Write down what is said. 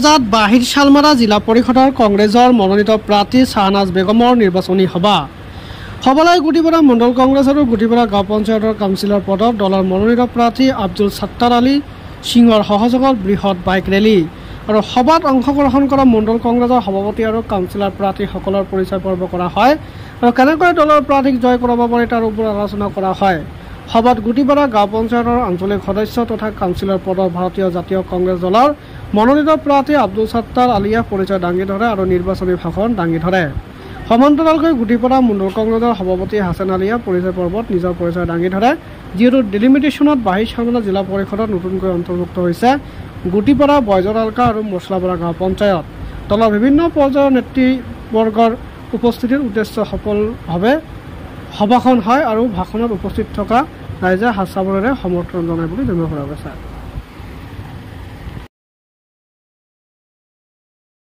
জাত বাহিৰ শালমাৰা জিলা পৰিষদৰ কংগ্ৰেছৰ মনোনীত প্ৰাৰ্থী শাহনাজ বেগমৰ নিৰ্বাচনী সভালৈ গুটিপাৰা মণ্ডল কংগ্ৰেছ আৰু গুটিপাৰা গাঁও পঞ্চায়তৰ কাউন্সিলৰ পদত দলৰ মনোনীত প্ৰাৰ্থী আব্দুল সত্তাৰ আলী সিঙৰ সহযোগত বৃহৎ বাইক ৰেলী আৰু সভাত অংশগ্ৰহণ কৰা মণ্ডল কংগ্ৰেছৰ সভাপতি আৰু কাউন্সিলৰ প্ৰাৰ্থীসকলৰ পৰিচয় পৰ্ব কৰা হয় আৰু কেনেকৈ দলৰ প্ৰাৰ্থীক জয় কৰাব পাৰি তাৰ ওপৰত আলোচনা কৰা হয়। সভাত গুটিপাৰা গাঁও পঞ্চায়তৰ আঞ্চলিক সদস্য তথা কাউন্সিলৰ পদৰ ভাৰতীয় জাতীয় কংগ্ৰেছ দলৰ মনোনীত প্ৰাৰ্থী আব্দুল সত্তাৰ আলীয়ে পৰিচয় দাঙি ধৰে আৰু নিৰ্বাচনী ভাষণ দাঙি ধৰে। সমান্তৰালকৈ গুটিপাৰা মণ্ডল কংগ্ৰেছৰ সভাপতি হাছান আলীয়ে পৰিচয় পৰ্বত নিজৰ পৰিচয় দাঙি ধৰে, যিহেতু ডিলিমিটেশ্যনত বাহিৰ শালমাৰা জিলা পৰিষদত নতুনকৈ অন্তৰ্ভুক্ত হৈছে গুটিপাৰা বয়জৰালকা আৰু মছলাপাৰা গাঁও পঞ্চায়ত। দলৰ বিভিন্ন পৰ্যায়ৰ নেতৃবৰ্গৰ উপস্থিতিৰ উদ্দেশ্য সফলভাৱে সভাখন হয় আৰু ভাষণত উপস্থিত থকা ৰাইজে হাত চাপৰেৰে সমৰ্থন জনায় বুলি জানিব পৰা গৈছে।